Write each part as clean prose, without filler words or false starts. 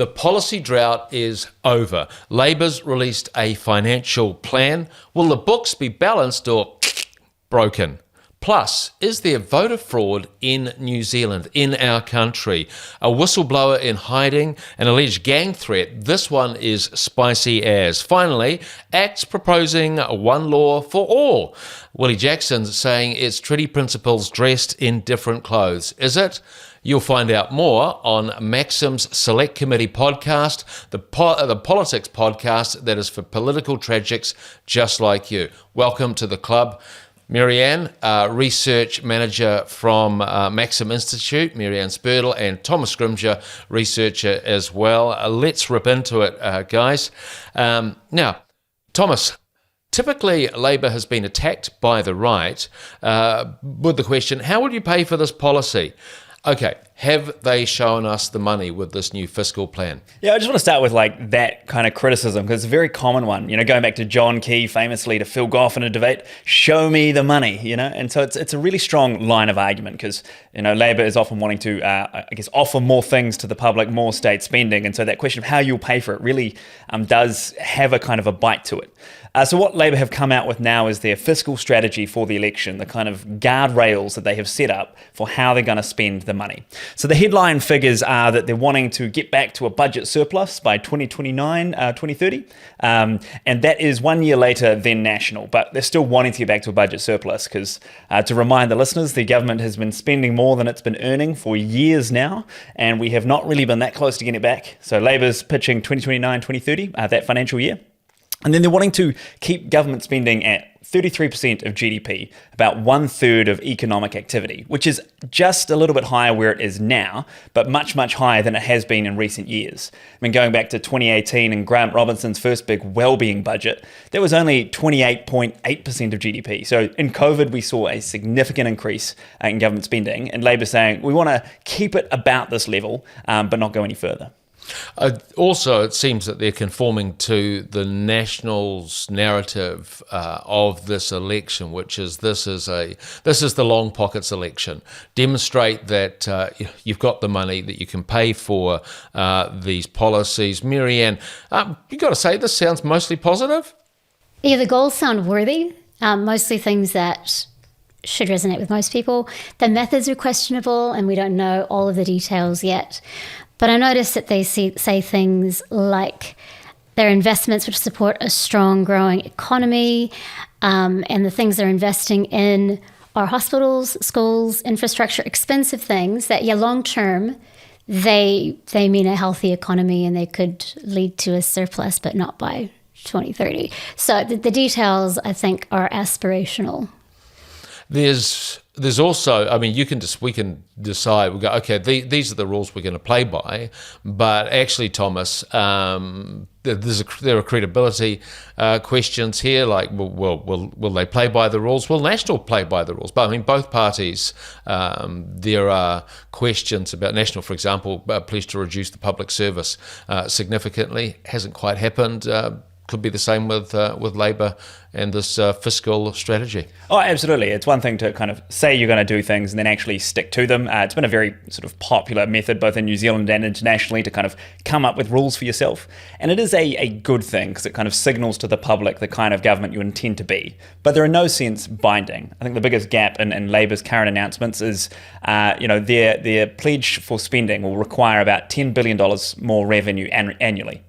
The policy drought is over. Labor's released a financial plan. Will the books be balanced or broken? Plus, is there voter fraud in New Zealand, in our country? A whistleblower in hiding, an alleged gang threat. This one is spicy as. Finally, Act's proposing one law for all. Willie Jackson's saying it's treaty principles dressed in different clothes. Is it? You'll find out more on Maxim's Select Committee podcast, the politics podcast that is for political tragics just like you. Welcome to the club. Marianne, research manager from Maxim Institute, Marianne Spurtle, and Thomas Scrimger, researcher as well. Let's rip into it, guys. Now, Thomas, typically Labor has been attacked by the right with the question, how will you pay for this policy? Okay, have they shown us the money with this new fiscal plan? Yeah, I just want to start with that kind of criticism because it's a very common one. Going back to John Key famously to Phil Goff in a debate, show me the money, And so it's a really strong line of argument because, Labor is often wanting to, offer more things to the public, more state spending. And so that question of how you'll pay for it really does have a kind of a bite to it. So what Labor have come out with now is their fiscal strategy for the election, the kind of guardrails that they have set up for how they're going to spend the money. So the headline figures are that they're wanting to get back to a budget surplus by 2030, and that is 1 year later than national, but they're still wanting to get back to a budget surplus because, to remind the listeners, the government has been spending more than it's been earning for years now, and we have not really been that close to getting it back. So Labor's pitching 2029, 2030, that financial year. And then they're wanting to keep government spending at 33% of GDP, about 1/3 of economic activity, which is just a little bit higher where it is now, but much, much higher than it has been in recent years. Going back to 2018 and Grant Robinson's first big wellbeing budget, that was only 28.8% of GDP. So in COVID, we saw a significant increase in government spending, and Labor saying we want to keep it about this level, but not go any further. Also, it seems that they're conforming to the Nationals' narrative of this election, which is this is the long pockets election. Demonstrate that you've got the money, that you can pay for these policies. Marianne, you've got to say this sounds mostly positive. Yeah, the goals sound worthy. Mostly things that should resonate with most people. The methods are questionable, and we don't know all of the details yet. But I noticed that they say things like their investments which support a strong, growing economy, and the things they're investing in are hospitals, schools, infrastructure, expensive things that, long term, they mean a healthy economy and they could lead to a surplus, but not by 2030. So the details, I think, are aspirational. There's also, we can decide, we go, okay, these are the rules we're going to play by, but actually, Thomas, there are credibility questions here, like, will they play by the rules? Will National play by the rules? But both parties, there are questions about National, for example, pledged to reduce the public service significantly. Hasn't quite happened. Could be the same with Labor and this fiscal strategy. Oh, absolutely. It's one thing to kind of say you're going to do things and then actually stick to them. It's been a very sort of popular method, both in New Zealand and internationally, to kind of come up with rules for yourself. And it is a good thing because it kind of signals to the public the kind of government you intend to be. But they're in no sense binding. I think the biggest gap in Labor's current announcements is, their pledge for spending will require about $10 billion more revenue annually.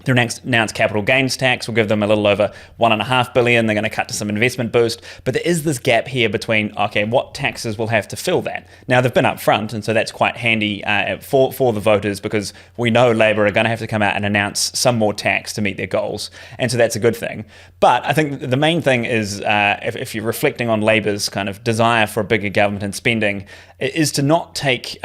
Their announced capital gains tax will give them a little over $1.5 billion. They're going to cut to some investment boost. But there is this gap here between, what taxes will have to fill that? Now, they've been up front, and so that's quite handy for the voters because we know Labor are going to have to come out and announce some more tax to meet their goals. And so that's a good thing. But I think the main thing is, if you're reflecting on Labor's kind of desire for a bigger government and spending, is to not take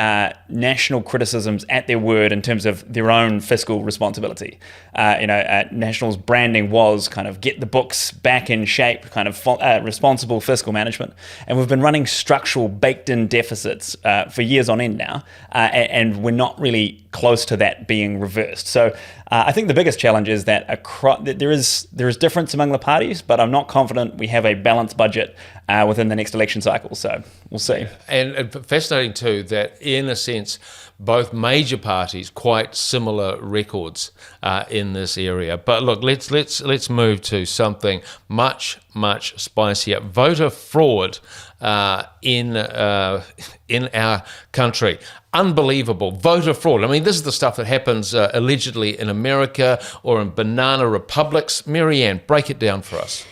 national criticisms at their word in terms of their own fiscal responsibility. National's branding was kind of get the books back in shape, kind of responsible fiscal management. And we've been running structural baked-in deficits for years on end now, and we're not really close to that being reversed. So I think the biggest challenge is that there is difference among the parties, but I'm not confident we have a balanced budget within the next election cycle. So we'll see. And fascinating too that in a sense both major parties quite similar records in this area. But look, let's move to something much spicier: voter fraud in our country. Unbelievable voter fraud. I mean, this is the stuff that happens allegedly in America or in banana republics. Marianne, break it down for us.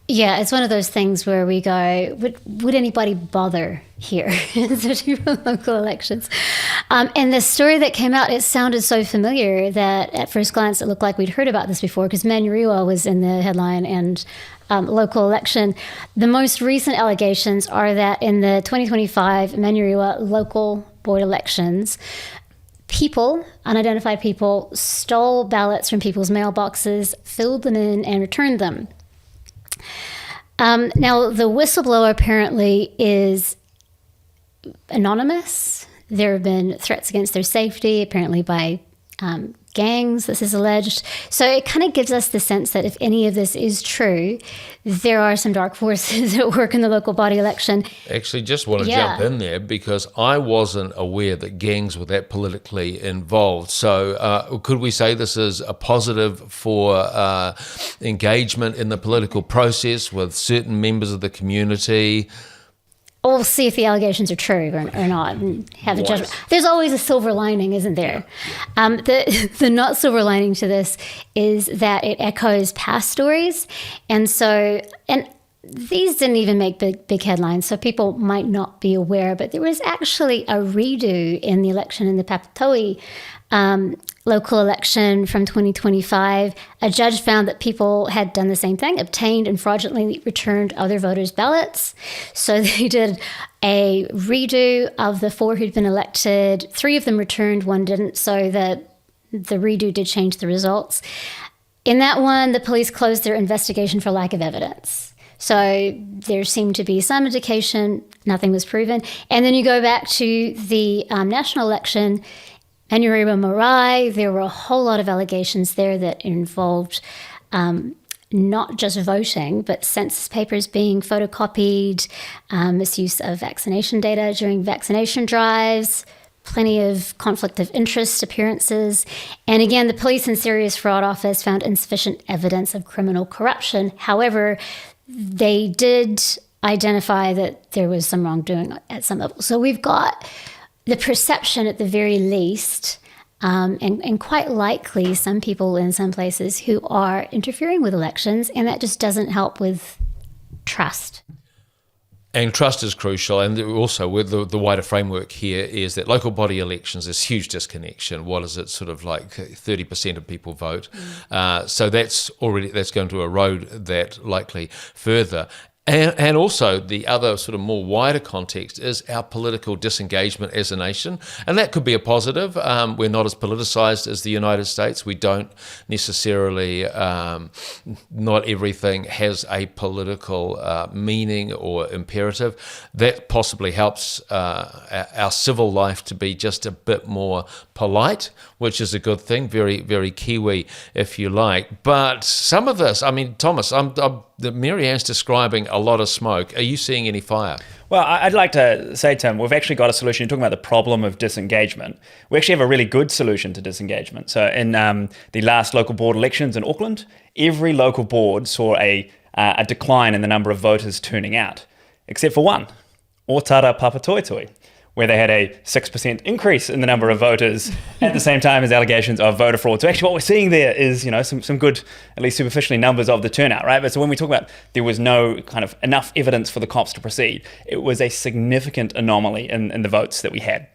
Yeah, it's one of those things where we go, would anybody bother here, especially for local elections? And the story that came out, it sounded so familiar that at first glance it looked like we'd heard about this before, because Manurewa was in the headline and local election. The most recent allegations are that in the 2025 Manurewa local board elections, unidentified people, stole ballots from people's mailboxes, filled them in, and returned them. Now, the whistleblower apparently is anonymous. There have been threats against their safety, apparently by gangs, this is alleged. So it kind of gives us the sense that if any of this is true, there are some dark forces at work in the local body election. Actually, just want to jump in there because I wasn't aware that gangs were that politically involved. So could we say this is a positive for engagement in the political process with certain members of the community? We'll see if the allegations are true or not and have a judgment. There's always a silver lining, isn't there? The not silver lining to this is that it echoes past stories. And these didn't even make big headlines, so people might not be aware, but there was actually a redo in the election in the Papatoe local election from 2025. A judge found that people had done the same thing, obtained and fraudulently returned other voters' ballots. So they did a redo of the 4 who'd been elected. 3 of them returned, 1 didn't, so the redo did change the results. In that one, the police closed their investigation for lack of evidence. So there seemed to be some indication, nothing was proven. And then you go back to the national election, Manurewa Marae, there were a whole lot of allegations there that involved not just voting, but census papers being photocopied, misuse of vaccination data during vaccination drives, plenty of conflict of interest appearances. And again, the Police and Serious Fraud Office found insufficient evidence of criminal corruption. However, they did identify that there was some wrongdoing at some level. So we've got the perception at the very least, and quite likely some people in some places who are interfering with elections, and that just doesn't help with trust. And trust is crucial, and also with the wider framework here is that local body elections, there's huge disconnection. What is it, sort of like 30% of people vote? So that's going to erode that likely further. And also the other sort of more wider context is our political disengagement as a nation. And that could be a positive. We're not as politicized as the United States. We don't necessarily, not everything has a political meaning or imperative. That possibly helps our civil life to be just a bit more polite, which is a good thing, very, very Kiwi, if you like. But some of this, I mean, Thomas, Marianne's describing a lot of smoke. Are you seeing any fire? Well, I'd like to say, Tim, we've actually got a solution. You're talking about the problem of disengagement. We actually have a really good solution to disengagement. So in the last local board elections in Auckland, every local board saw a decline in the number of voters turning out, except for one, Otara Papatoetoe, where they had a 6% increase in the number of voters at the same time as allegations of voter fraud. So actually what we're seeing there is, some good, at least superficially, numbers of the turnout, right? But so when we talk about there was no kind of enough evidence for the cops to proceed, it was a significant anomaly in the votes that we had.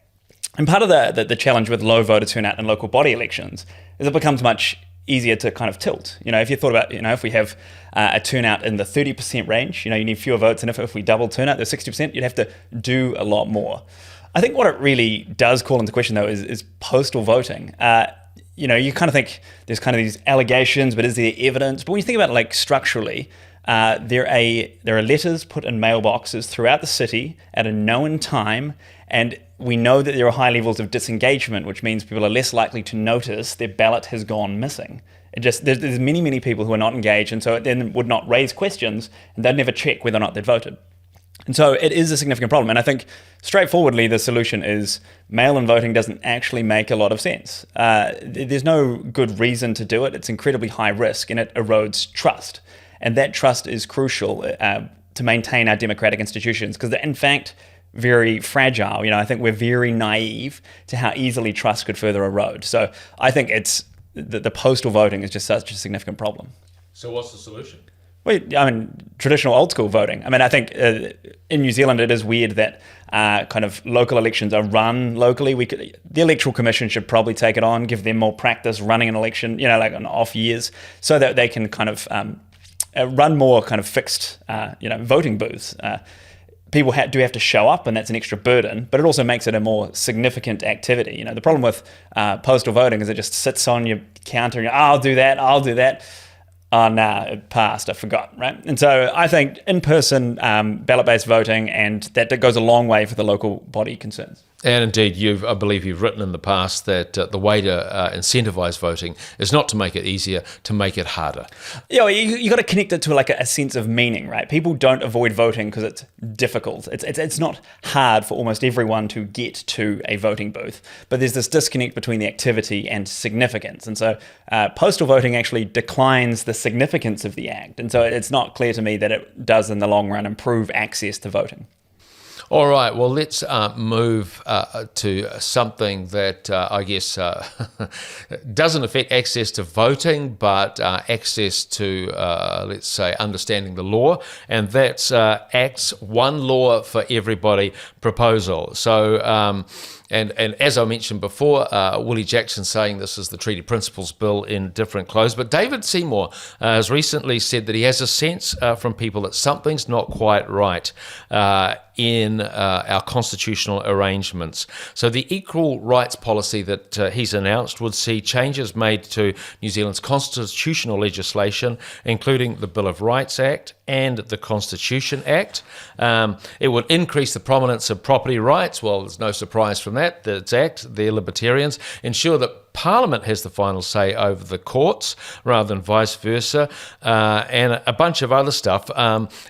And part of the challenge with low voter turnout in local body elections is it becomes much easier to kind of tilt. If you thought about, if we have a turnout in the 30% range, you need fewer votes, and if we double turnout, the 60%, you'd have to do a lot more. I think what it really does call into question, though, is postal voting. You kind of think there's kind of these allegations, but is there evidence? But when you think about it, like structurally, there are letters put in mailboxes throughout the city at a known time, and we know that there are high levels of disengagement, which means people are less likely to notice their ballot has gone missing. There's many people who are not engaged, and so it then would not raise questions, and they'd never check whether or not they'd voted. And so it is a significant problem. And I think straightforwardly, the solution is mail-in voting doesn't actually make a lot of sense. There's no good reason to do it. It's incredibly high risk and it erodes trust. And that trust is crucial to maintain our democratic institutions because they're in fact very fragile. I think we're very naive to how easily trust could further erode. So I think it's the postal voting is just such a significant problem. So what's the solution? Well, traditional old school voting. I think in New Zealand it is weird that kind of local elections are run locally. The Electoral Commission should probably take it on, give them more practice running an election, like on off years, so that they can kind of run more kind of fixed, voting booths. People do have to show up, and that's an extra burden, but it also makes it a more significant activity. The problem with postal voting is it just sits on your counter and I'll do that. Oh, no, it passed, I forgot, right? And so I think in-person ballot-based voting, and that goes a long way for the local body concerns. And indeed, I believe you've written in the past that the way to incentivize voting is not to make it easier, to make it harder. You got to connect it to like a sense of meaning, right? People don't avoid voting because it's difficult. It's not hard for almost everyone to get to a voting booth, but there's this disconnect between the activity and significance. And so postal voting actually declines the significance of the act. And so it's not clear to me that it does in the long run improve access to voting. All right, well, let's move to something that I guess doesn't affect access to voting, but access to, let's say, understanding the law, and that's Act's One Law for Everybody proposal. So, and as I mentioned before, Willie Jackson saying this is the Treaty Principles Bill in different clothes, but David Seymour has recently said that he has a sense from people that something's not quite right in our constitutional arrangements. So the equal rights policy that he's announced would see changes made to New Zealand's constitutional legislation, including the Bill of Rights Act and the Constitution Act. It would increase the prominence of property rights. Well, there's no surprise from that. It's Act, they're libertarians. Ensure that Parliament has the final say over the courts rather than vice versa, and a bunch of other stuff.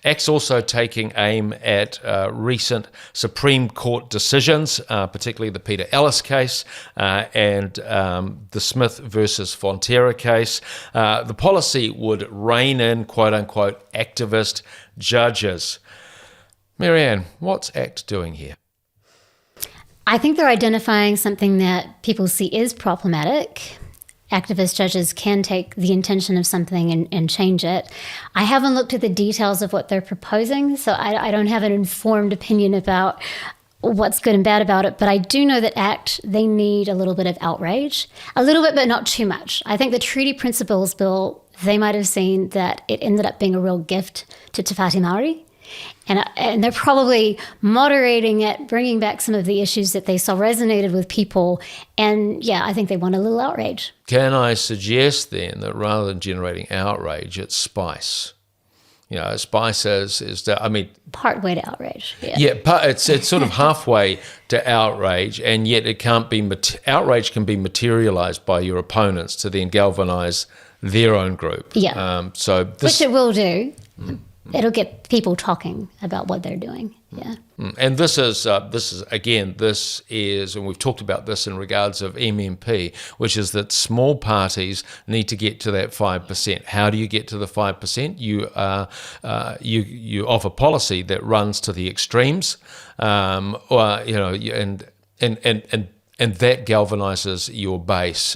Act's also taking aim at recent Supreme Court decisions, particularly the Peter Ellis case and the Smith versus Fonterra case. The policy would rein in quote-unquote activist judges. Marianne, what's Act doing here? I think they're identifying something that people see is problematic. Activist judges can take the intention of something and change it. I haven't looked at the details of what they're proposing, so I don't have an informed opinion about what's good and bad about it, but I do know that Act, they need a little bit of outrage. A little bit, but not too much. I think the Treaty Principles Bill, they might have seen that it ended up being a real gift to Te Whāti Māori. And they're probably moderating it, bringing back some of the issues that they saw resonated with people. And yeah, I think they want a little outrage. Can I suggest then that rather than generating outrage, it's spice? Spice is that, part way to outrage. Yeah, it's sort of halfway to outrage, and yet it can't be, outrage can be materialized by your opponents to then galvanize their own group. Yeah. Which it will do. It'll get people talking about what they're doing. Yeah. And this is, and we've talked about this in regards of MMP, which is that small parties need to get to that 5%. How do you get to the 5%? You offer policy that runs to the extremes, and that galvanizes your base,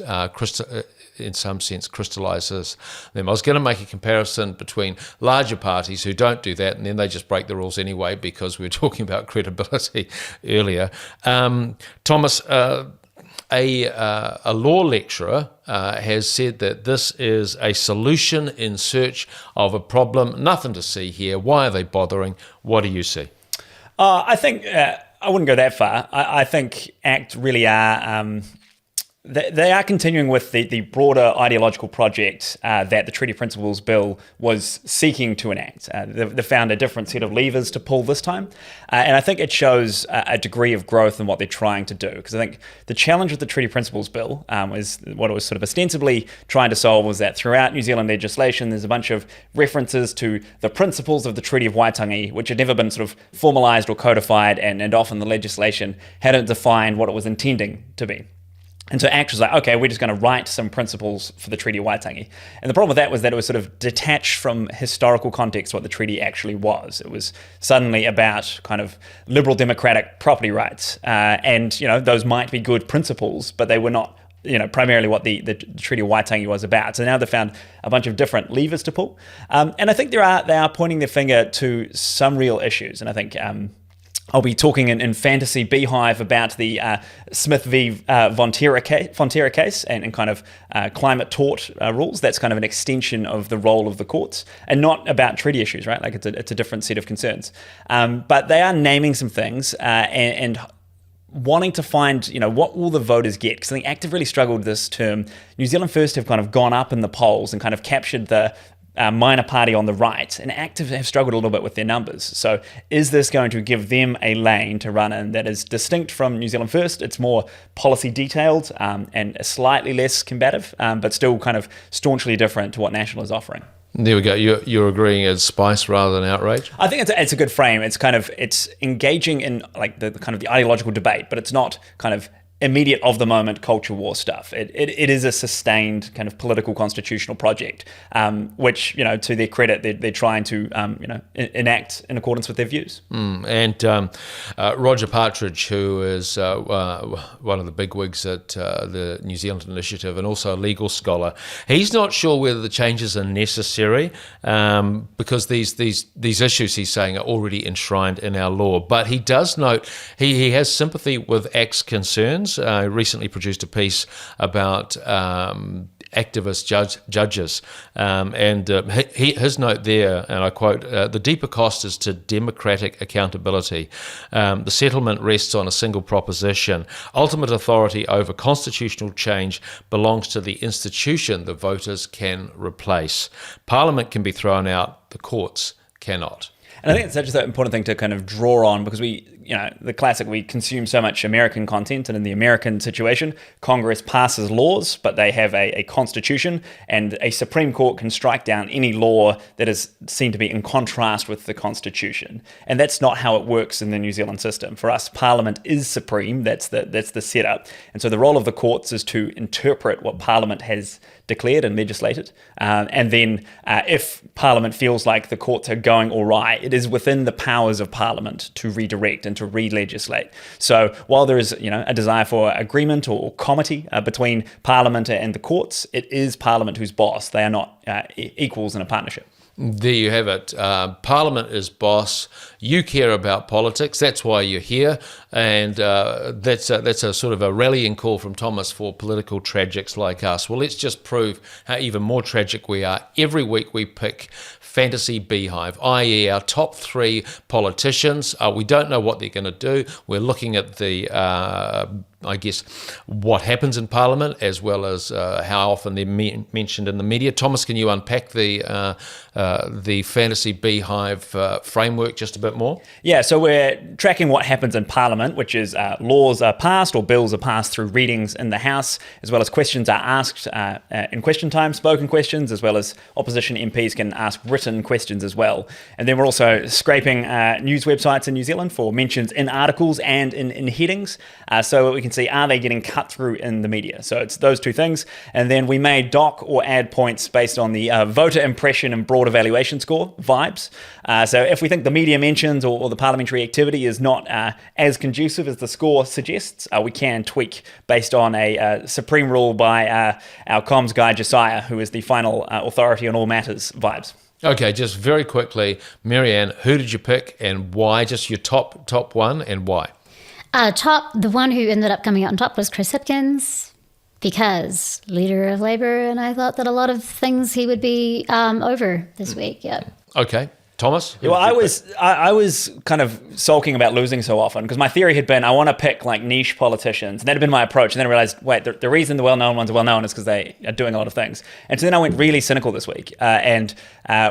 in some sense crystallizes them. I was going to make a comparison between larger parties who don't do that and then they just break the rules anyway because we were talking about credibility earlier. Thomas, a law lecturer has said that this is a solution in search of a problem. Nothing to see here. Why are they bothering? What do you see? I think I wouldn't go that far. I think ACT really are They are continuing with the broader ideological project that the Treaty Principles Bill was seeking to enact. They found a different set of levers to pull this time. And I think it shows a degree of growth in what they're trying to do. Because I think the challenge with the Treaty Principles Bill is what it was sort of ostensibly trying to solve was that throughout New Zealand legislation, there's a bunch of references to the principles of the Treaty of Waitangi, which had never been sort of formalised or codified, and often the legislation hadn't defined what it was intending to be. And so ACT was like, okay, we're just going to write some principles for the Treaty of Waitangi. And the problem with that was that it was sort of detached from historical context what the treaty actually was. It was suddenly about kind of liberal democratic property rights. And, those might be good principles, but they were not, primarily what the Treaty of Waitangi was about. So now they've found a bunch of different levers to pull. And I think they are pointing their finger to some real issues. And I think I'll be talking in Fantasy Beehive about the Smith v. Fonterra case and kind of climate tort rules. That's kind of an extension of the role of the courts and not about treaty issues, right? Like it's a different set of concerns. But they are naming some things and wanting to find, what will the voters get? Because I think ACT have really struggled this term. New Zealand First have kind of gone up in the polls and kind of captured the minor party on the right, and ACT have struggled a little bit with their numbers. So is this going to give them a lane to run in that is distinct from New Zealand First? It's more policy detailed and slightly less combative, but still kind of staunchly different to what National is offering. There we go. You're agreeing it's spice rather than outrage? I think it's a good frame. It's engaging in like the kind of the ideological debate, but it's not kind of immediate of the moment culture war stuff. It is a sustained kind of political constitutional project, which, to their credit, they're trying to enact in accordance with their views. And Roger Partridge, who is one of the bigwigs at the New Zealand Initiative and also a legal scholar, he's not sure whether the changes are necessary because these issues, he's saying, are already enshrined in our law. But he does note he has sympathy with ACT's concerns. Recently produced a piece about activist judges, and his note there, and I quote, the deeper cost is to democratic accountability. The settlement rests on a single proposition. Ultimate authority over constitutional change belongs to the institution the voters can replace. Parliament can be thrown out, the courts cannot. And I think it's such an important thing to kind of draw on because the classic, we consume so much American content, and in the American situation, Congress passes laws, but they have a constitution, and a Supreme Court can strike down any law that is seen to be in contrast with the constitution. And that's not how it works in the New Zealand system. For us, Parliament is supreme. That's the setup. And so the role of the courts is to interpret what Parliament has declared and legislated. And then if Parliament feels like the courts are going all right, it is within the powers of Parliament to redirect and to re-legislate. So while there is a desire for agreement or comity between Parliament and the courts, it is Parliament who's boss. They are not equals in a partnership. There you have it. Parliament is boss. You care about politics. That's why you're here. And that's a sort of a rallying call from Thomas for political tragics like us. Well, let's just prove how even more tragic we are. Every week we pick Fantasy Beehive, i.e. our top 3 politicians. We don't know what they're going to do. We're looking at the what happens in Parliament, as well as how often they're mentioned in the media. Thomas, can you unpack the Fantasy Beehive framework just a bit more? Yeah, so we're tracking what happens in Parliament, which is laws are passed or bills are passed through readings in the House, as well as questions are asked in question time, spoken questions, as well as opposition MPs can ask written questions as well. And then we're also scraping news websites in New Zealand for mentions in articles and in headings, so we can see, are they getting cut through in the media? So it's those 2 things. And then we may dock or add points based on the voter impression and broad evaluation score, vibes. So if we think the media mentions or the parliamentary activity is not as conducive as the score suggests, we can tweak based on a supreme rule by our comms guy, Josiah, who is the final authority on all matters, vibes. Okay, just very quickly, Marianne, who did you pick and why? Just your top one and why? The one who ended up coming out on top was Chris Hipkins, because leader of Labour, and I thought that a lot of things he would be over this week. Yeah. Okay. Thomas? Well, I was kind of sulking about losing so often because my theory had been I want to pick like niche politicians, and that had been my approach. And then I realized, wait, the reason the well-known ones are well-known is because they are doing a lot of things. And so then I went really cynical this week, and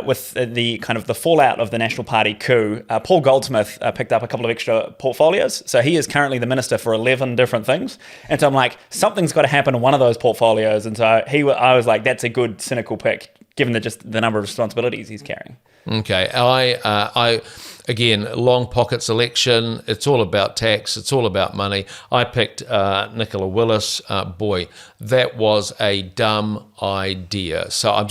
with the kind of the fallout of the National Party coup, Paul Goldsmith picked up a couple of extra portfolios. So he is currently the minister for 11 different things. And so I'm like, something's got to happen in one of those portfolios. And so I was like, that's a good cynical pick, given the number of responsibilities he's carrying. Okay, I again, long pockets election. It's all about tax. It's all about money. I picked Nicola Willis. Boy, that was a dumb idea. So I'm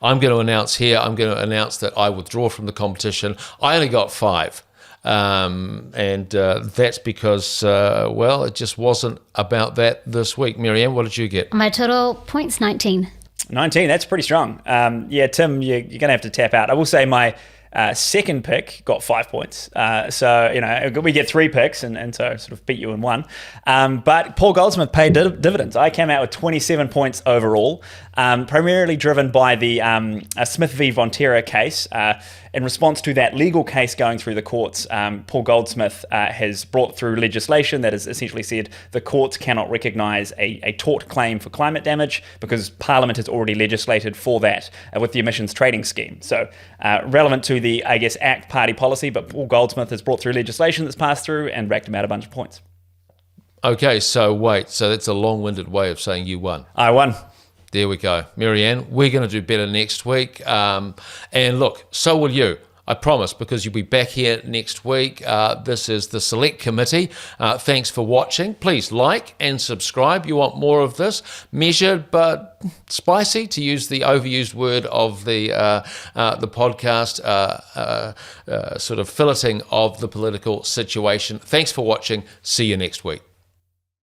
I'm going to announce here. I'm going to announce that I withdraw from the competition. I only got 5. And that's because, it just wasn't about that this week. Marianne, what did you get? My total points, 19. 19, that's pretty strong. Tim, you're going to have to tap out. I will say my second pick got 5 points. So, we get 3 picks and so sort of beat you in one. But Paul Goldsmith paid dividends. I came out with 27 points overall, primarily driven by the Smith v. Vonterra case. In response to that legal case going through the courts, Paul Goldsmith has brought through legislation that has essentially said the courts cannot recognise a tort claim for climate damage because Parliament has already legislated for that with the emissions trading scheme. So relevant to the, ACT party policy, but Paul Goldsmith has brought through legislation that's passed through and racked him out a bunch of points. Okay, so that's a long-winded way of saying you won. I won. There we go. Marianne, we're going to do better next week. And look, so will you. I promise, because you'll be back here next week. This is the Select Committee. Thanks for watching. Please like and subscribe. You want more of this, measured but spicy, to use the overused word of the podcast, sort of filleting of the political situation. Thanks for watching. See you next week.